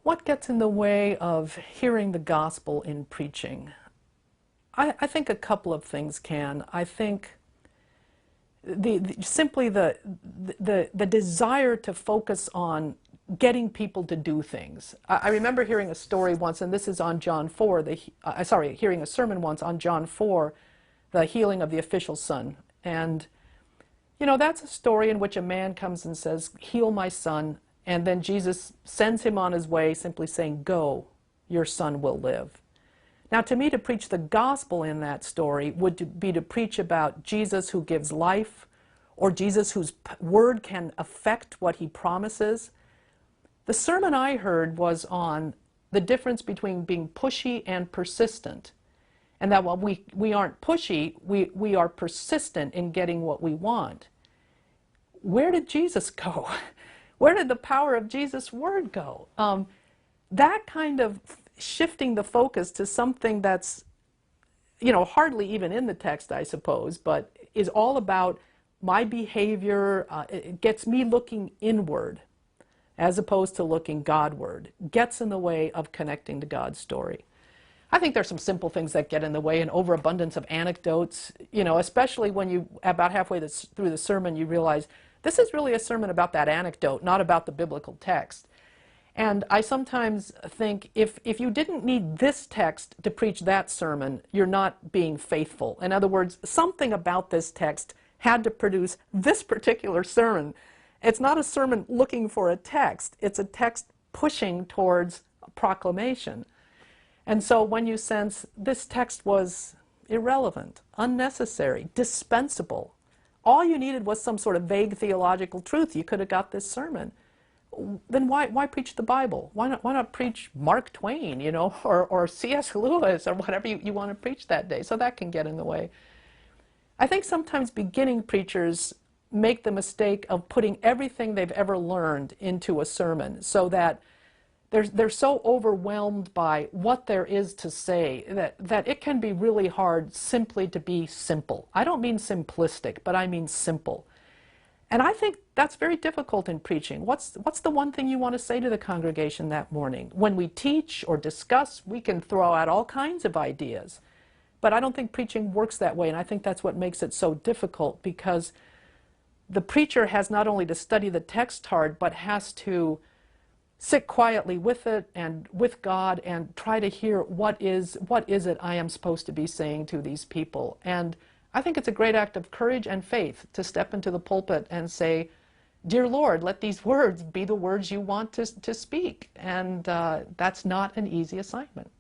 What gets in the way of hearing the gospel in preaching? I think a couple of things can. I think simply the desire to focus on getting people to do things. I remember hearing a story once, and this is on John 4, hearing a sermon once on John 4, the healing of the official's son. And, you know, that's a story in which a man comes and says, heal my son, and then Jesus sends him on his way, simply saying, go, your son will live. Now, to me, to preach the gospel in that story would be to preach about Jesus who gives life, or Jesus whose word can affect what he promises. The sermon I heard was on the difference between being pushy and persistent. And that while we aren't pushy, we are persistent in getting what we want. Where did Jesus go? Where did the power of Jesus' word go? That kind of shifting the focus to something that's, you know, hardly even in the text, I suppose, but is all about my behavior, it gets me looking inward as opposed to looking Godward, gets in the way of connecting to God's story. I think there's some simple things that get in the way, an overabundance of anecdotes, you know, especially when you, about halfway through the sermon, you realize this is really a sermon about that anecdote, not about the biblical text. And I sometimes think if you didn't need this text to preach that sermon, you're not being faithful. In other words, something about this text had to produce this particular sermon. It's not a sermon looking for a text. It's a text pushing towards a proclamation. And so when you sense this text was irrelevant, unnecessary, dispensable, all you needed was some sort of vague theological truth, you could have got this sermon. Then why preach the Bible? Why not preach Mark Twain, you know, or C.S. Lewis, or whatever you want to preach that day? So that can get in the way. I think sometimes beginning preachers make the mistake of putting everything they've ever learned into a sermon, so that they're so overwhelmed by what there is to say that it can be really hard simply to be simple. I don't mean simplistic, but I mean simple. And I think that's very difficult in preaching. What's the one thing you want to say to the congregation that morning? When we teach or discuss, we can throw out all kinds of ideas. But I don't think preaching works that way, and I think that's what makes it so difficult, because the preacher has not only to study the text hard, but has to sit quietly with it and with God and try to hear what is it I am supposed to be saying to these people. And I think it's a great act of courage and faith to step into the pulpit and say, dear Lord, let these words be the words you want to speak. And that's not an easy assignment.